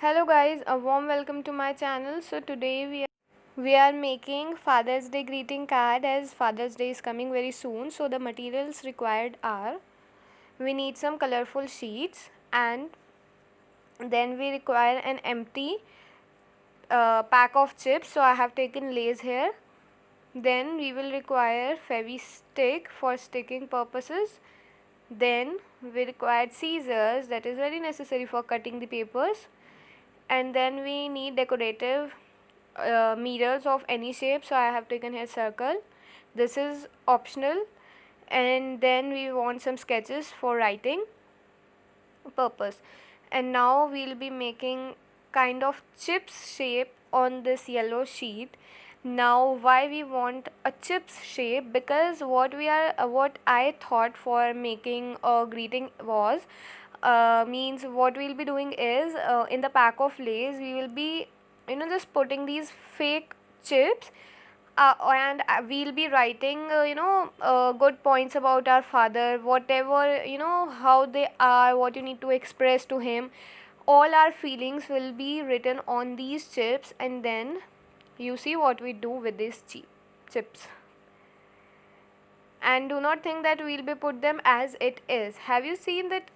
Hello guys, a warm welcome to my channel. So today we are making Father's Day greeting card, as Father's Day is coming very soon. So the materials required are, we need some colorful sheets, and then we require an empty pack of chips. So I have taken Lay's here. Then we will require Fevi-stick for sticking purposes. Then we required scissors, that is very necessary for cutting the papers. And then we need decorative mirrors of any shape, so I have taken here circle. This is optional. And then we want some sketches for writing purpose. And now we'll be making kind of chips shape on this yellow sheet. Now why we want a chips shape? Because what I thought for making a greeting was, means what we'll be doing is, in the pack of Lays we will be just putting these fake chips, and we'll be writing good points about our father, whatever, how they are, what you need to express to him. All our feelings will be written on these chips, and then you see what we do with these chips. And do not think that we'll be put them as it is. Have you seen that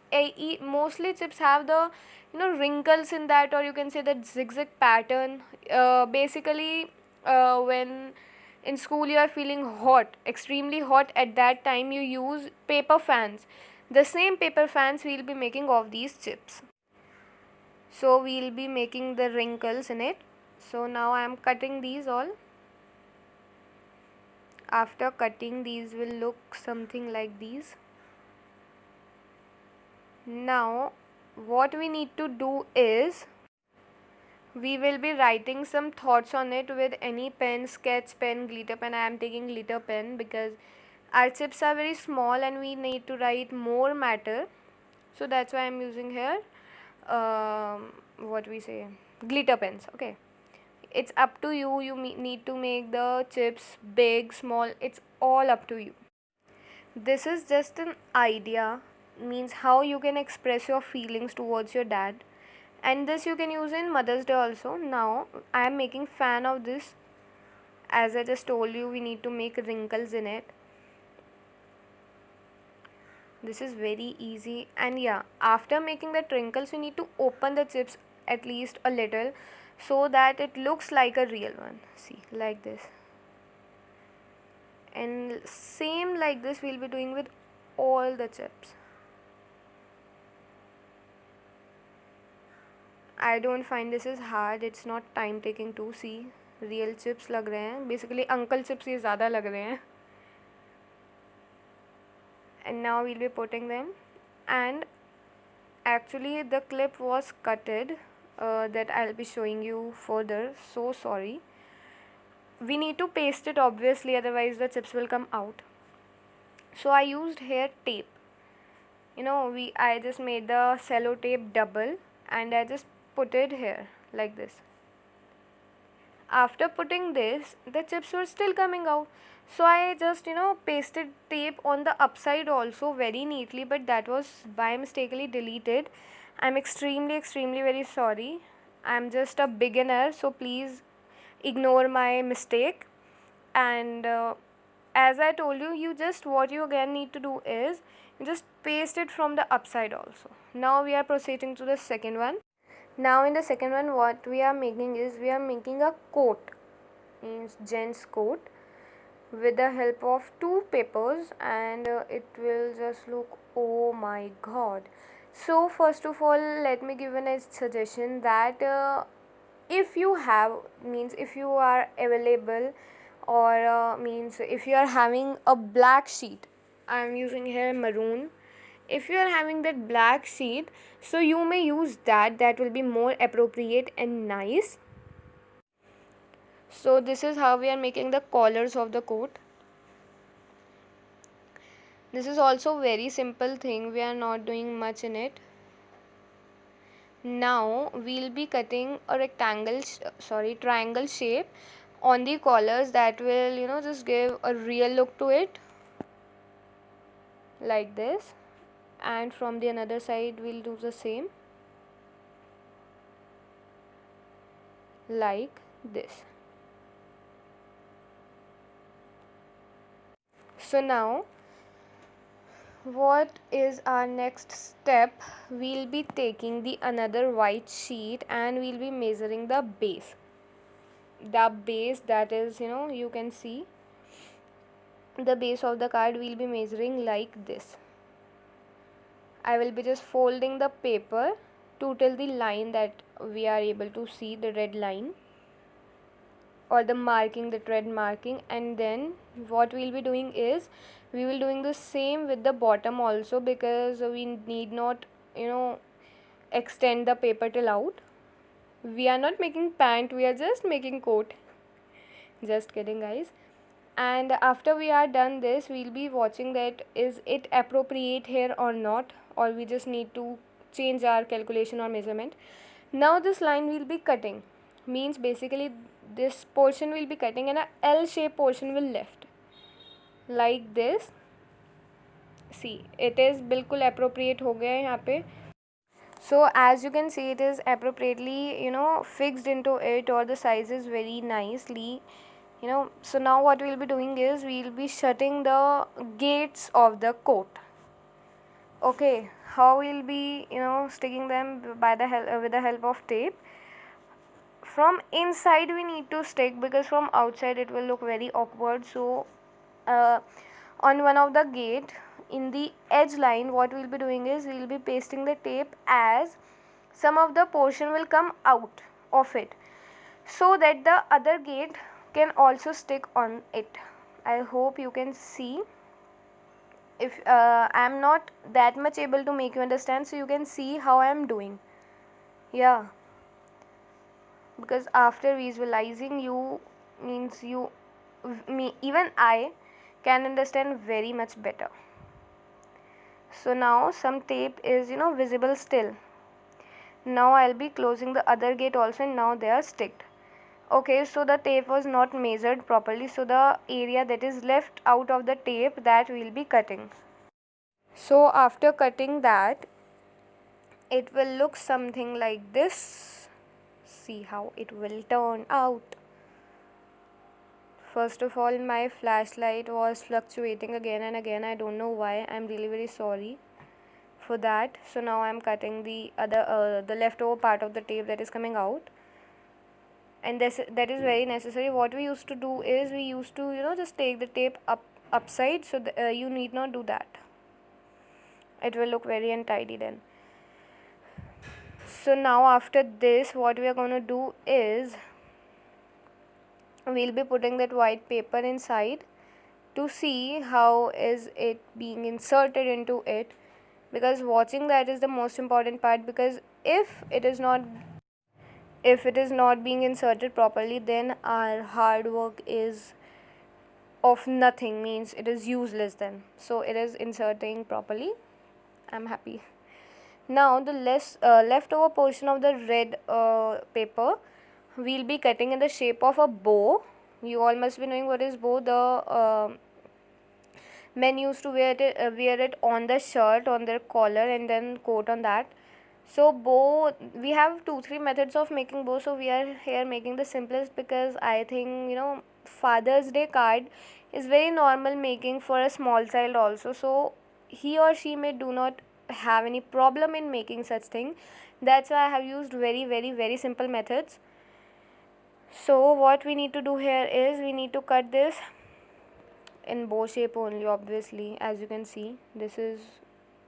mostly chips have the wrinkles in that, or you can say that zigzag pattern? Basically, when in school you are feeling hot, extremely hot, at that time you use paper fans. The same paper fans we'll be making of these chips. So we'll be making the wrinkles in it. So now I am cutting these all. After cutting, these will look something like these. Now what we need to do is, we will be writing some thoughts on it with any pen, sketch pen, glitter pen. I am taking glitter pen because our chips are very small and we need to write more matter, so that's why I am using here what we say, glitter pens. Okay, it's up to you. You need to make the chips big, small, it's all up to you. This is just an idea, means how you can express your feelings towards your dad, and this you can use in Mother's Day also. Now I am making fan of this. As I just told you, we need to make wrinkles in it. This is very easy. And yeah, after making the wrinkles, you need to open the chips at least a little, so that it looks like a real one. See, like this. And same like this we'll be doing with all the chips. I don't find this is hard. It's not time taking to see. Real chips लग रहे हैं. Basically uncle chips ये ज़्यादा लग रहे हैं. And now we'll be putting them. And actually the clip was cutted, that I'll be showing you further. So sorry. We need to paste it obviously, otherwise the chips will come out. So I used here tape. I just made the cello tape double, and I just put it here like this. After putting this, the chips were still coming out, so I just pasted tape on the upside also very neatly, but that was by mistakenly deleted. I'm extremely very sorry. I'm just a beginner, so please ignore my mistake. And as I told you, what you again need to do is, you just paste it from the upside also. Now we are proceeding to the second one. Now in the second one, what we are making is, we are making a coat, means gents coat, with the help of two papers, and it will just look, oh my god. So first of all, let me give a suggestion that, if you have, means if you are available, or means if you are having a black sheet, I am using here maroon. If you are having that black sheet, so you may use that will be more appropriate and nice. So this is how we are making the collars of the coat. This is also very simple thing, we are not doing much in it. Now we'll be cutting a triangle shape on the collars, that will just give a real look to it, like this. And from the another side we'll do the same. like this. So now what is our next step? We'll be taking the another white sheet and we'll be measuring the base. The base, that is, you can see the base of the card we'll be measuring like this. I will be just folding the paper to till the line that we are able to see, the red line or the marking, the thread marking. And then what we'll be doing is we will doing the same with the bottom also, because we need not extend the paper till out. We are not making pant, we are just making coat. Just kidding, guys. And after we are done this, we'll be watching that is it appropriate here or not, or we just need to change our calculation or measurement. Now this line will be cutting, means basically this portion will be cutting and a L shape portion will left like this. See, it is बिल्कुल appropriate हो गया है यहाँ पे. So as you can see, it is appropriately fixed into it, or the size is very nicely. So now what we'll be doing is we'll be shutting the gates of the coat. Okay, how we'll be sticking them by the help with the help of tape. From inside we need to stick, because from outside it will look very awkward. So uh, on one of the gate, in the edge line, what we'll be doing is we'll be pasting the tape, as some of the portion will come out of it, so that the other gate can also stick on it. I hope you can see. If I'm not that much able to make you understand, so you can see how I'm doing. Yeah, because after visualizing, you means you me even I can understand very much better. So now some tape is visible still. Now I'll be closing the other gate also, and now they are sticked. Okay, so the tape was not measured properly, so the area that is left out of the tape, that we'll be cutting. So after cutting that, it will look something like this. See how it will turn out. First of all, my flashlight was fluctuating again and again. I don't know why. I'm really very sorry for that. So now I'm cutting the other the leftover part of the tape that is coming out, and that is very necessary. What we used to do is we used to just take the tape upside, so you need not do that. It will look very untidy then. So now after this, what we are going to do is we'll be putting that white paper inside to see how is it being inserted into it, because watching that is the most important part. Because if it is not being inserted properly, then our hard work is of nothing, means it is useless then. So it is inserting properly. I'm happy. Now the leftover portion of the red paper we'll be cutting in the shape of a bow. You all must be knowing what is bow. The men used to wear it on the shirt, on their collar, and then coat on that. So bow, we have 2-3 methods of making bow, so we are here making the simplest, because I think Father's Day card is very normal making for a small child also, so he or she may do not have any problem in making such thing. That's why I have used very very very simple methods. So what we need to do here is we need to cut this in bow shape only, obviously. As you can see, this is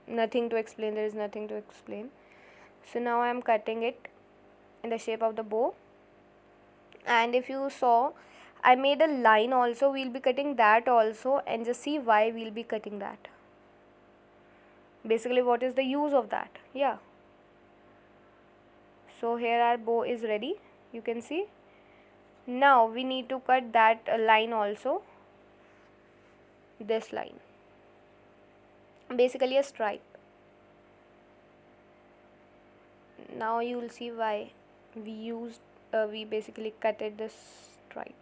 nothing to explain, there is nothing to explain. So now I am cutting it in the shape of the bow, and if you saw, I made a line also. We'll be cutting that also, and just see why we'll be cutting that. Basically, what is the use of that? Yeah. So here our bow is ready, you can see. Now we need to cut that line also, this line, basically a stripe. Now you will see why we basically cutted this stripe.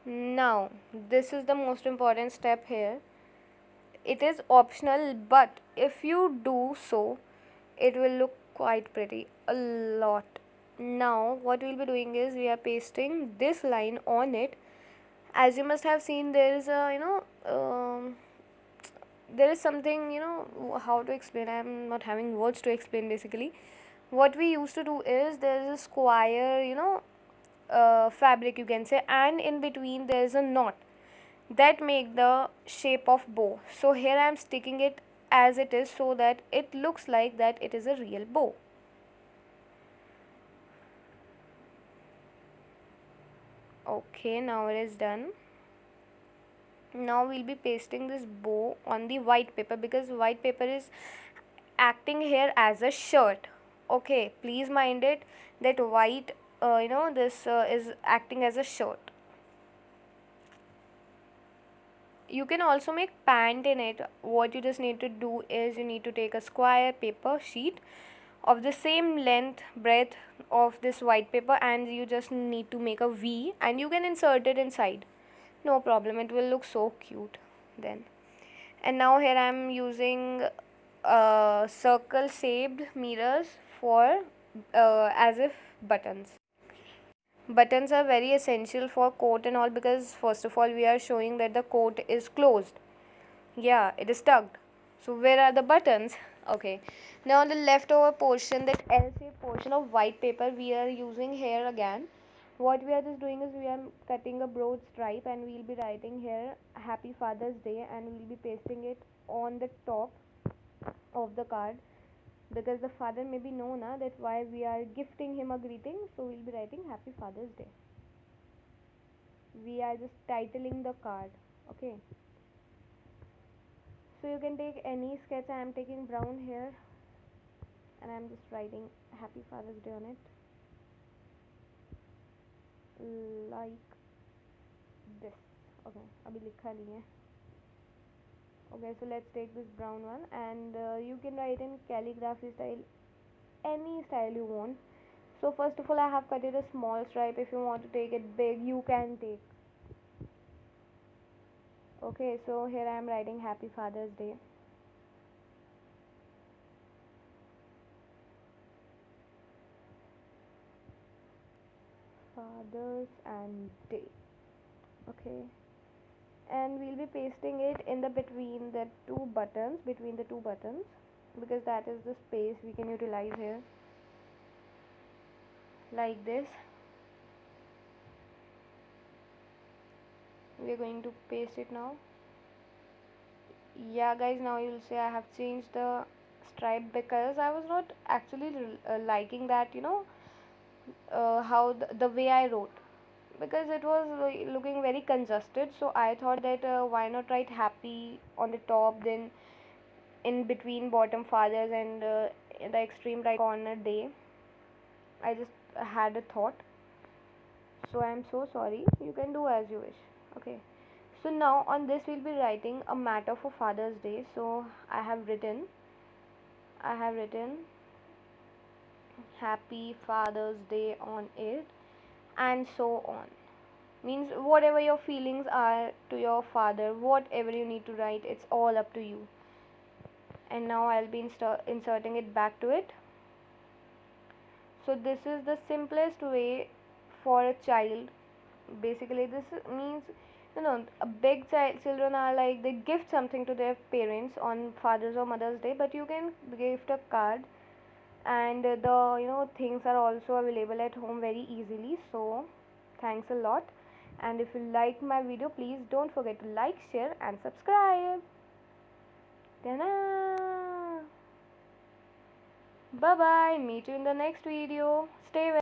Now this is the most important step here. It is optional, but if you do so, it will look quite pretty a lot. Now what we'll be doing is we are pasting this line on it. As you must have seen, there is a there is something, how to explain, I'm not having words to explain. Basically, what we used to do is there is a square, fabric, you can say, and in between there is a knot that make the shape of bow. So here I am sticking it as it is so that it looks like that it is a real bow. Okay, now it is done. Now we'll be pasting this bow on the white paper, because white paper is acting here as a shirt. Okay, please mind it that white, this is acting as a shirt. You can also make pant in it. What you just need to do is you need to take a square paper sheet of the same length breadth of this white paper, and you just need to make a V and you can insert it inside. No problem, it will look so cute then. And now here I am using circle shaped mirrors for as if buttons. Buttons are very essential for coat and all, because first of all we are showing that the coat is closed. Yeah, it is tucked. So where are the buttons? Okay. Now the leftover portion, that L-shaped portion of white paper, we are using here again. What we are just doing is we are cutting a broad stripe and we'll be writing here Happy Father's Day, and we'll be pasting it on the top of the card, because the father maybe know na that why we are gifting him a greeting, so we'll be writing Happy Father's Day. We are just titling the card. Okay, so you can take any sketch. I am taking brown here and I'm just writing Happy Father's Day on it, like this. Okay, abhi likha nahi hai. Okay, so let's take this brown one, and you can write in calligraphy style, any style you want. So first of all I have cut it a small stripe. If you want to take it big, you can take. Okay, so here I am writing Happy Father's Day. Fathers and Day. Okay, and we'll be pasting it in the between the two buttons, because that is the space we can utilize here, like this. We are going to paste it now. Yeah guys, now you'll say I have changed the stripe, because I was not actually liking that, how the way I wrote, because it was looking very congested. So I thought that why not write happy on the top, then in between bottom fathers, and in the extreme right corner day. I just had a thought, so I am so sorry. You can do as you wish. Okay, so now on this we'll be writing a matter for Father's Day. So I have written Happy Father's Day on it, and so on. Means whatever your feelings are to your father, whatever you need to write, it's all up to you. And now I'll be inserting it back to it. So this is the simplest way for a child. Basically this means, a big children are like they gift something to their parents on Father's or Mother's Day, but you can gift a card, and the things are also available at home very easily. So thanks a lot, and if you like my video, please don't forget to like, share and subscribe. Ta-da! Bye bye, meet you in the next video. Stay well.